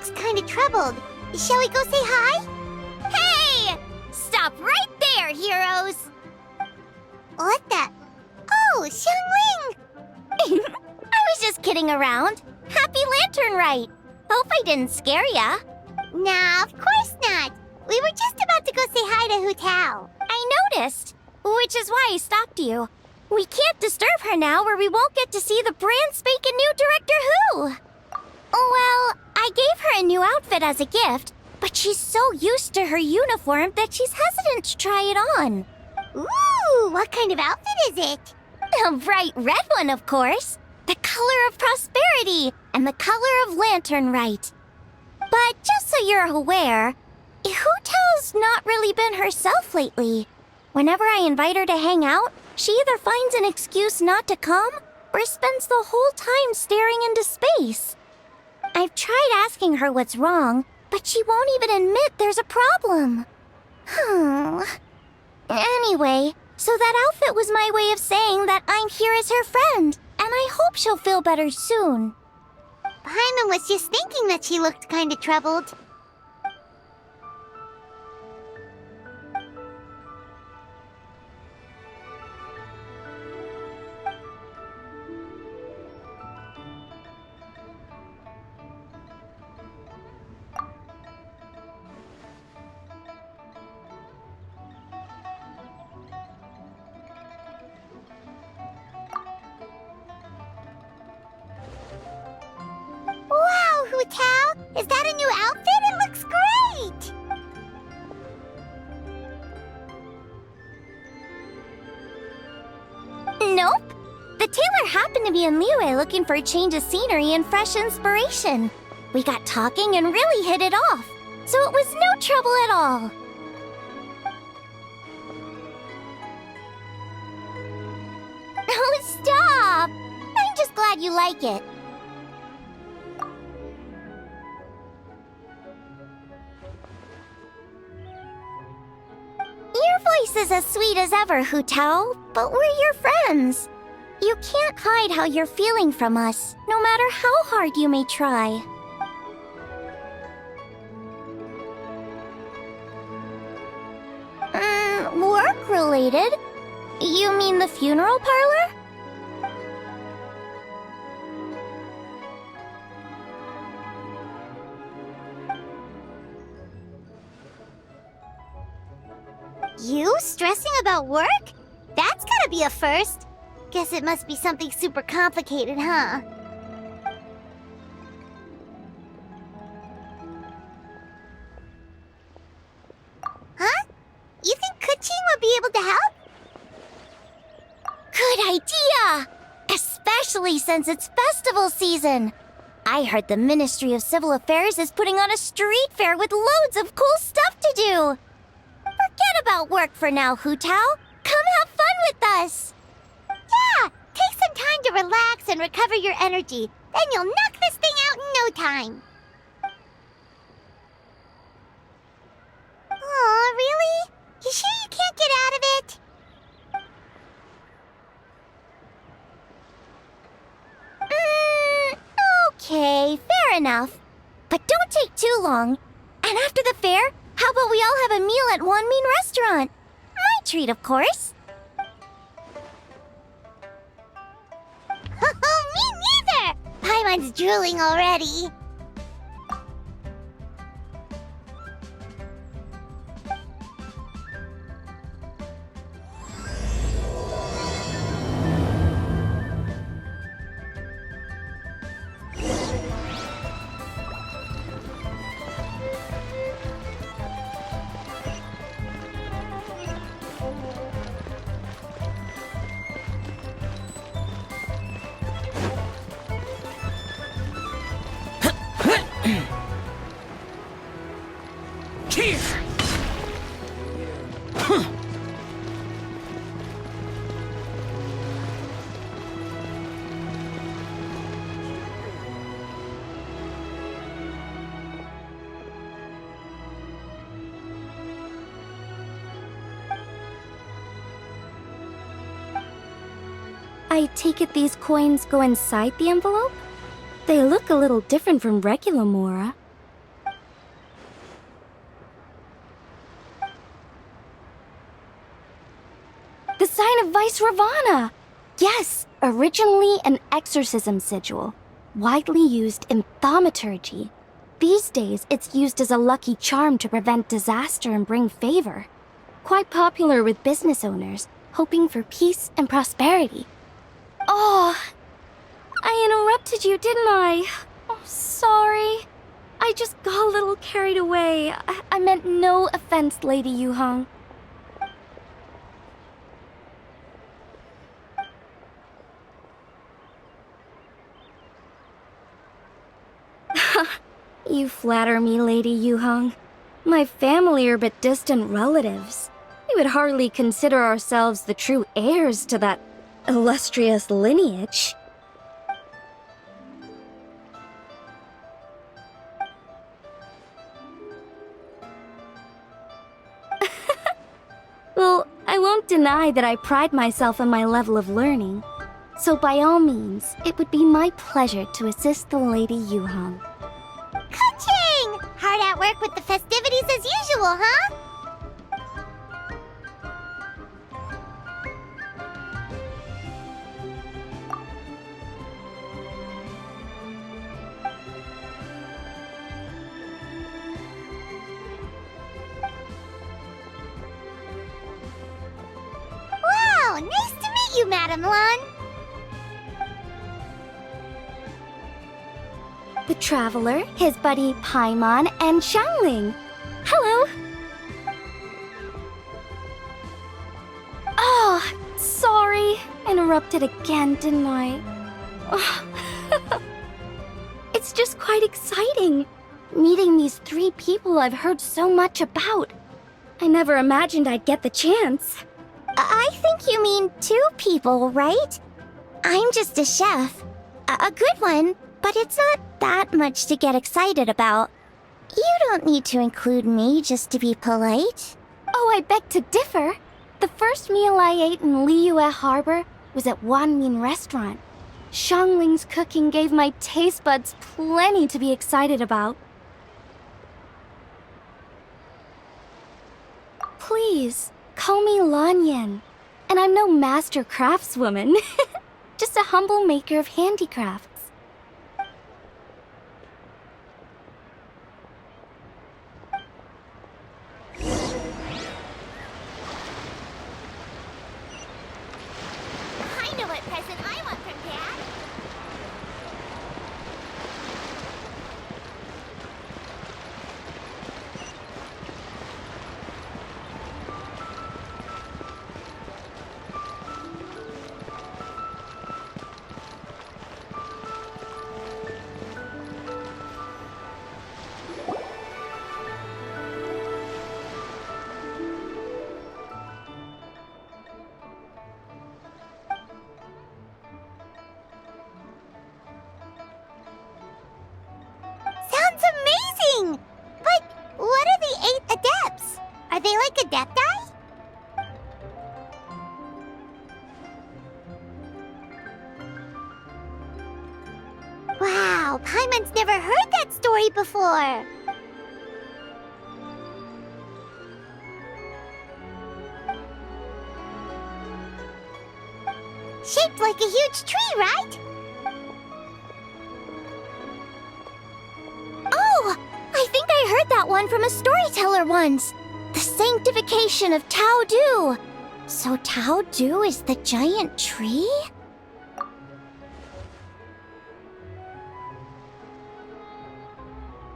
looks kinda troubled. Shall we go say hi? Hey! Stop right there, heroes! What the? Oh, Xiangling! I was just kidding around. Happy Lantern Rite! Hope I didn't scare ya. Nah, of course not. We were just about to go say hi to Hu Tao. I noticed, which is why I stopped you. We can't disturb her now or we won't get to see the brand spanking new Director Who. Well, I gave her a new outfit as a gift, but she's so used to her uniform that she's hesitant to try it on. Ooh, what kind of outfit is it? A bright red one, of course. The color of prosperity and the color of Lantern Rite. But just so you're aware, Hu Tao's not really been herself lately. Whenever I invite her to hang out, she either finds an excuse not to come or spends the whole time staring into space. I've tried asking her what's wrong, but she won't even admit there's a problem. Anyway, so that outfit was my way of saying that I'm here as her friend, and I hope she'll feel better soon. Paimon was just thinking that she looked kinda troubled. Wow, Hu Tao! Is that a new outfit? It looks great! Nope. The tailor happened to be in Liyue looking for a change of scenery and fresh inspiration. We got talking and really hit it off, so it was no trouble at all. Oh, stop! I'm just glad you like it. Your voice is as sweet as ever, Hu Tao, but we're your friends. You can't hide how you're feeling from us, no matter how hard you may try. Work-related? You mean the funeral parlor? You stressing about work? That's gotta be a first. Guess it must be something super complicated, huh? Huh? You think Kuching would be able to help? Good idea! Especially since it's festival season. I heard the Ministry of Civil Affairs is putting on a street fair with loads of cool stuff to do. Forget about work for now, Hu Tao. Come have fun with us. Yeah! Take some time to relax and recover your energy. Then you'll knock this thing out in no time. Aw, really? You sure you can't get out of it? Okay, fair enough. But don't take too long. And after the fair, how about we all have a meal at Wan Min Restaurant? My treat, of course. Me neither! Paimon's drooling already. I take it these coins go inside the envelope? They look a little different from regular Mora. sign of Vice Ravana! Yes, originally an exorcism sigil, widely used in thaumaturgy. These days, it's used as a lucky charm to prevent disaster and bring favor. Quite popular with business owners, hoping for peace and prosperity. Oh, I interrupted you, didn't I? Oh, sorry. I just got a little carried away. I meant no offense, Lady Yuhong. You flatter me, Lady Yuhong. My family are but distant relatives. We would hardly consider ourselves the true heirs to that illustrious lineage. Well, I won't deny that I pride myself on my level of learning. So by all means, it would be my pleasure to assist the Lady Yuhong. Ka-ching! Hard at work with the festivities as usual, huh? Wow, nice to meet you, Madam Lun. The Traveler, his buddy Paimon, and Xiangling. Hello! Oh, sorry. Interrupted again, didn't I? It's just quite exciting. Meeting these 3 people I've heard so much about. I never imagined I'd get the chance. I think you mean 2 people, right? I'm just a chef. A good one, but it's not that much to get excited about. You don't need to include me just to be polite. Oh, I beg to differ. The first meal I ate in Liyue Harbor was at Wanmin Restaurant. Xiangling's cooking gave my taste buds plenty to be excited about. Please, call me Lanyan. And I'm no master craftswoman. Just a humble maker of handicrafts. I know what present I want from Dad. Sounds amazing! But what are the 8 adepts? Are they like adepti? Wow, Paimon's never heard that story before. Shaped like a huge tree, right? Oh, I think I heard that one from a storyteller once. The sanctification of Tao Du. So Tao Du is the giant tree?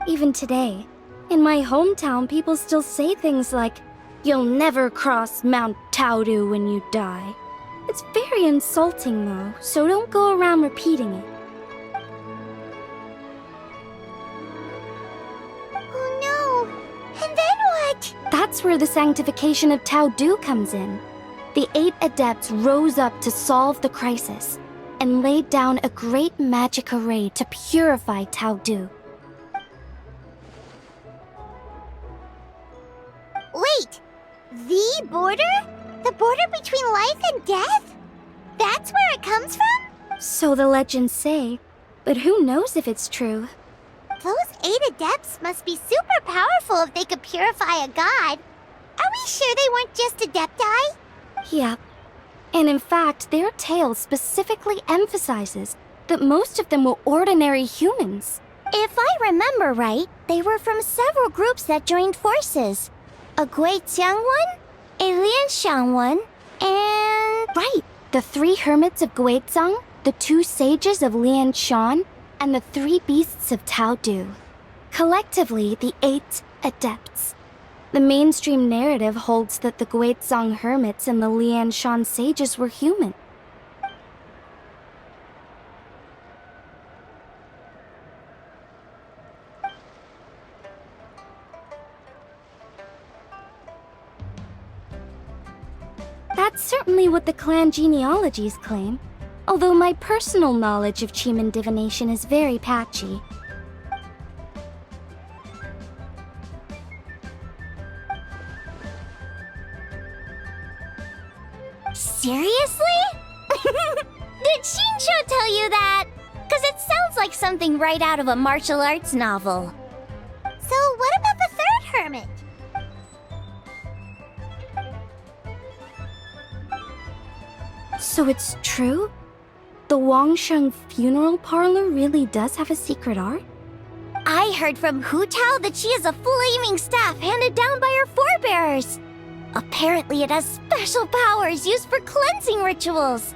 Even today, in my hometown, people still say things like, "You'll never cross Mount Taodu when you die." It's very insulting, though, so don't go around repeating it. Oh no! And then what? That's where the sanctification of Taodu comes in. The 8 adepts rose up to solve the crisis and laid down a great magic array to purify Taodu. Wait! The border? The border between life and death? That's where it comes from? So the legends say, but who knows if it's true? Those 8 adepts must be super powerful if they could purify a god. Are we sure they weren't just adepti? Yep. And in fact, their tale specifically emphasizes that most of them were ordinary humans. If I remember right, they were from several groups that joined forces. A Guiqiang one, a Lianxiang one, and... Right, the 3 hermits of Guizhang, the 2 sages of Lianshan, and the 3 beasts of Taodu. Collectively, the 8 adepts. The mainstream narrative holds that the Guizhang hermits and the Lianshan sages were human. That's certainly what the clan genealogies claim, although my personal knowledge of Chiman divination is very patchy. Seriously? Did Shincho tell you that? Because it sounds like something right out of a martial arts novel. So what about the 3rd hermit? So it's true? The Wangsheng funeral parlor really does have a secret art? I heard from Hu Tao that she has a flaming staff handed down by her forebears. Apparently it has special powers used for cleansing rituals.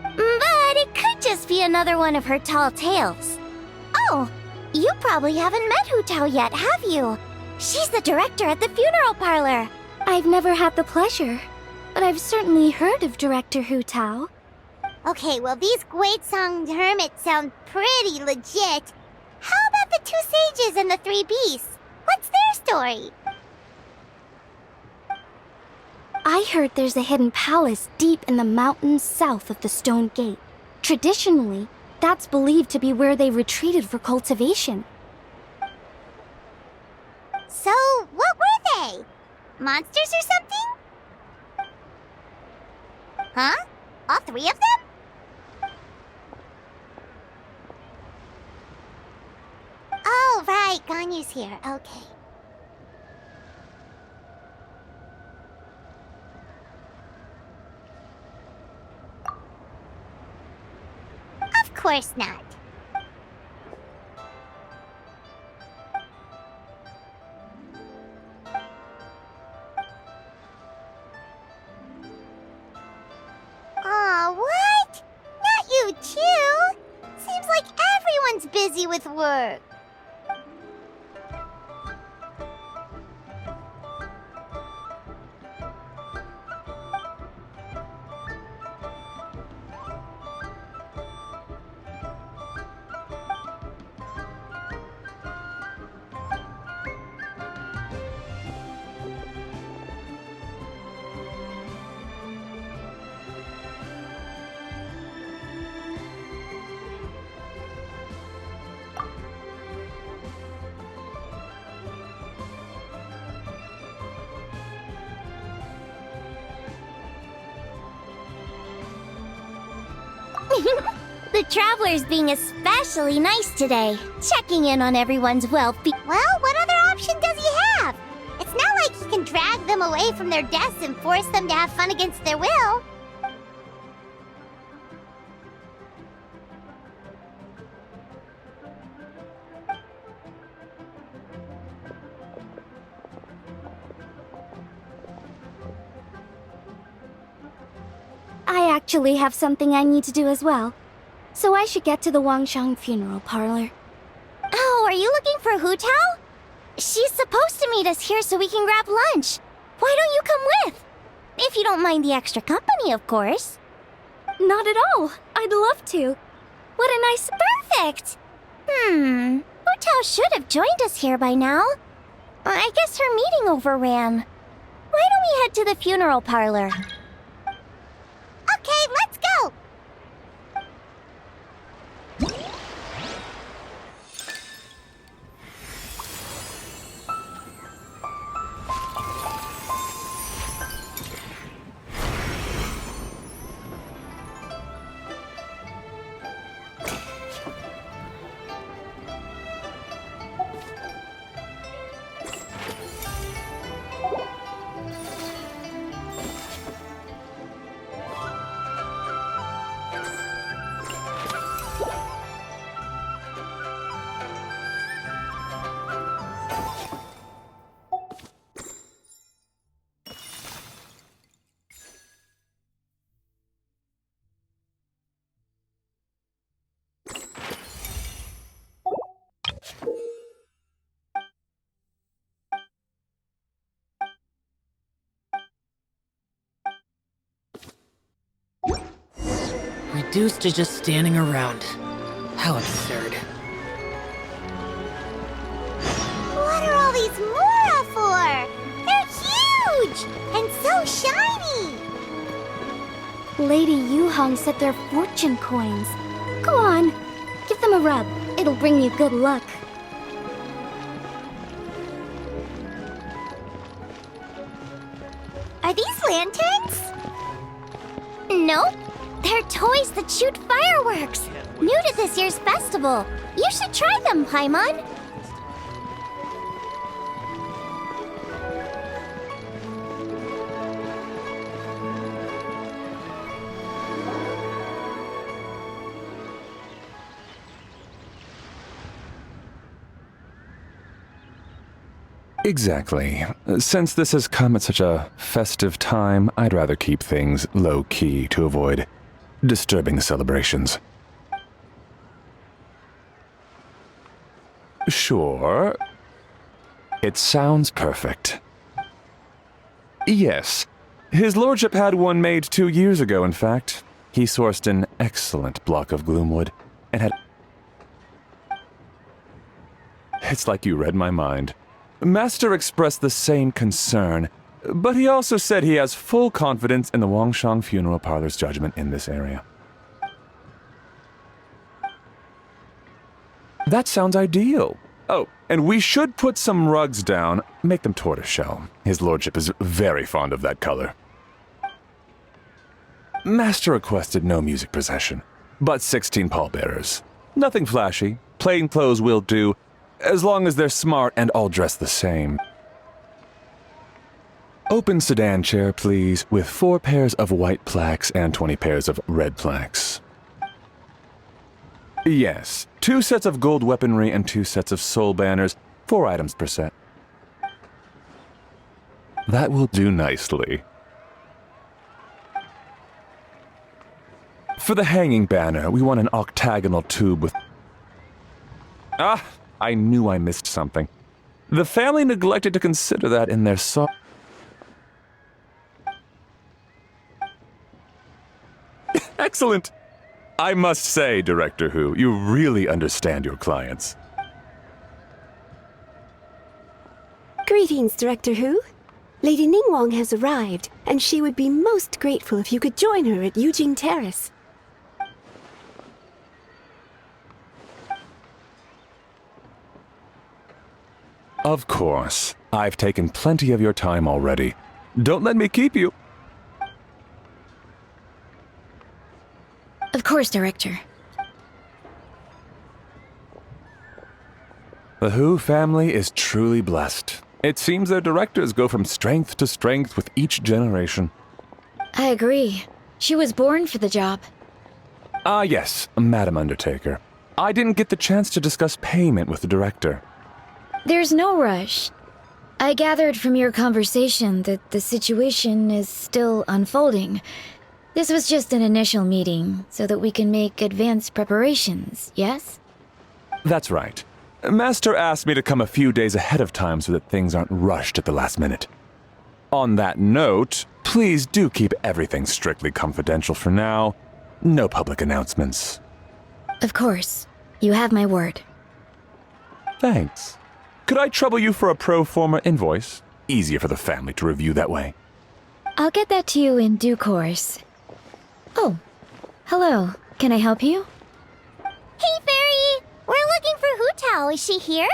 But it could just be another one of her tall tales. Oh, you probably haven't met Hu Tao yet, have you? She's the director at the funeral parlor. I've never had the pleasure, but I've certainly heard of Director Hu Tao. Okay, well, these Guizhang hermits sound pretty legit. How about the 2 sages and the 3 beasts? What's their story? I heard there's a hidden palace deep in the mountains south of the Stone Gate. Traditionally, that's believed to be where they retreated for cultivation. So, what were they? Monsters or something? Huh? All 3 of them? Oh, right, Ganyu's here. Okay. Of course not. Aw, what? Not you too? Seems like everyone's busy with work. The traveler's being especially nice today, checking in on everyone's well-being. Well, what other option does he have? It's not like he can drag them away from their desks and force them to have fun against their will. I actually have something I need to do as well, so I should get to the Wangsheng funeral parlor. Oh, are you looking for Hu Tao? She's supposed to meet us here so we can grab lunch. Why don't you come with? If you don't mind the extra company, of course. Not at all. I'd love to. What a nice... Perfect! Hu Tao should have joined us here by now. I guess her meeting overran. Why don't we head to the funeral parlor? Okay, let's go! reduced to just standing around. How absurd. What are all these Mora for? They're huge! And so shiny! Lady Yuhong said they're fortune coins. Go on, give them a rub. It'll bring you good luck. Are these lanterns? Nope. They're toys that shoot fireworks. New to this year's festival. You should try them, Paimon. Exactly. Since this has come at such a festive time, I'd rather keep things low-key to avoid disturbing the celebrations. Sure. It sounds perfect. Yes. His lordship had one made 2 years ago, in fact. He sourced an excellent block of gloomwood and had... It's like you read my mind. Master expressed the same concern, but he also said he has full confidence in the Wangshang Funeral Parlor's judgment in this area. That sounds ideal. Oh, and we should put some rugs down, make them tortoiseshell. His lordship is very fond of that color. Master requested no music procession, but 16 pallbearers. Nothing flashy, plain clothes will do, as long as they're smart and all dressed the same. Open sedan chair, please, with 4 pairs of white plaques and 20 pairs of red plaques. Yes, 2 sets of gold weaponry and 2 sets of soul banners, 4 items per set. That will do nicely. For the hanging banner, we want an octagonal tube with... Ah! I knew I missed something. The family neglected to consider that in their Excellent! I must say, Director Hu, you really understand your clients. Greetings, Director Hu. Lady Ningguang has arrived, and she would be most grateful if you could join her at Yujing Terrace. Of course. I've taken plenty of your time already. Don't let me keep you. Of course, Director. The Hu family is truly blessed. It seems their directors go from strength to strength with each generation. I agree. She was born for the job. Ah, yes, Madam Undertaker. I didn't get the chance to discuss payment with the director. There's no rush. I gathered from your conversation that the situation is still unfolding. This was just an initial meeting, so that we can make advanced preparations, yes? That's right. Master asked me to come a few days ahead of time so that things aren't rushed at the last minute. On that note, please do keep everything strictly confidential for now. No public announcements. Of course. You have my word. Thanks. Could I trouble you for a pro forma invoice? Easier for the family to review that way. I'll get that to you in due course. Oh, hello. Can I help you? Hey, Fairy! We're looking for Hu Tao. Is she here?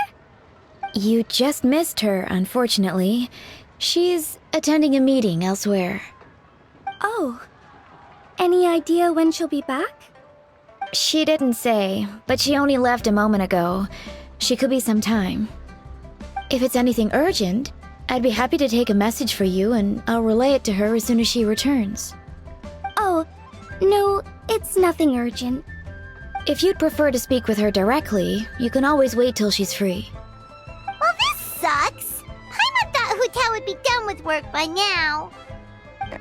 You just missed her, unfortunately. She's attending a meeting elsewhere. Oh. Any idea when she'll be back? She didn't say, but she only left a moment ago. She could be some time. If it's anything urgent, I'd be happy to take a message for you and I'll relay it to her as soon as she returns. Oh, no, it's nothing urgent. If you'd prefer to speak with her directly, you can always wait till she's free. Well, this sucks. Paimon thought Hu Tao would be done with work by now.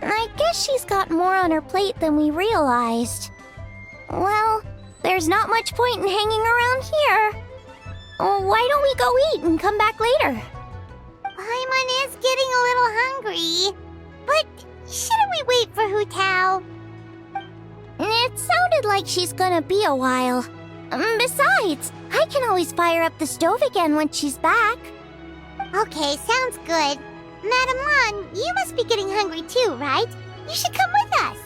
I guess she's got more on her plate than we realized. Well, there's not much point in hanging around here. Why don't we go eat and come back later? Paimon is getting a little hungry. But shouldn't we wait for Hu Tao? It sounded like she's gonna be a while. Besides, I can always fire up the stove again when she's back. Okay, sounds good. Madam Lan, you must be getting hungry too, right? You should come with us.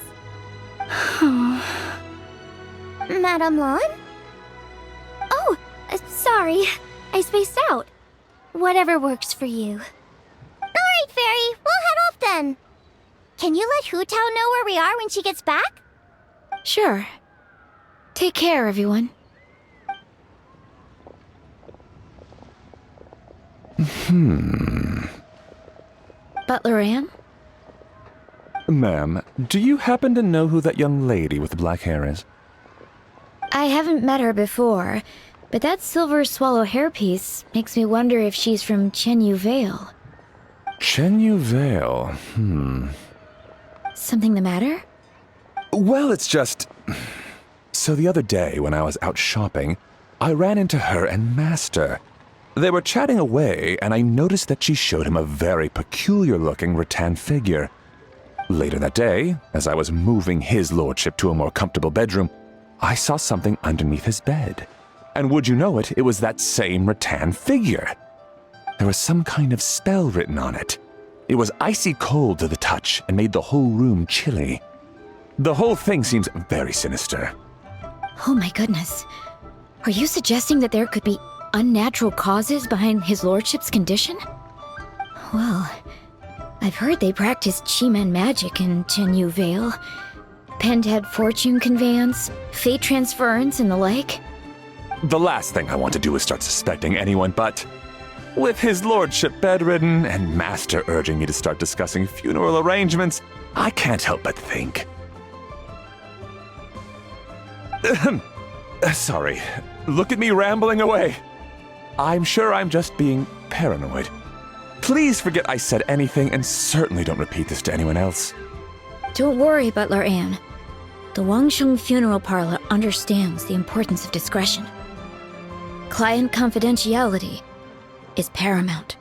Madame Lan? Oh, sorry. I spaced out. Whatever works for you. Alright, Fairy, we'll head off then. Can you let Hu Tao know where we are when she gets back? Sure. Take care, everyone. Butler Anne? Ma'am, do you happen to know who that young lady with the black hair is? I haven't met her before, but that silver swallow hairpiece makes me wonder if she's from Chenyu Vale. Chenyu Vale, Something the matter? Well, it's just... So the other day, when I was out shopping, I ran into her and Master. They were chatting away, and I noticed that she showed him a very peculiar-looking rattan figure. Later that day, as I was moving his lordship to a more comfortable bedroom, I saw something underneath his bed. And would you know it, it was that same rattan figure. There was some kind of spell written on it. It was icy cold to the touch and made the whole room chilly. The whole thing seems very sinister. Oh my goodness. Are you suggesting that there could be unnatural causes behind his lordship's condition? Well, I've heard they practice Chi-Man magic in Chenyu Vale. Pendhead fortune conveyance, fate transference, and the like. The last thing I want to do is start suspecting anyone, but with his lordship bedridden and Master urging me to start discussing funeral arrangements, I can't help but think. Sorry, look at me rambling away. I'm sure I'm just being paranoid. Please forget I said anything, and certainly don't repeat this to anyone else. Don't worry, Butler Anne. The Wangsheng Funeral Parlor understands the importance of discretion. Client confidentiality is paramount.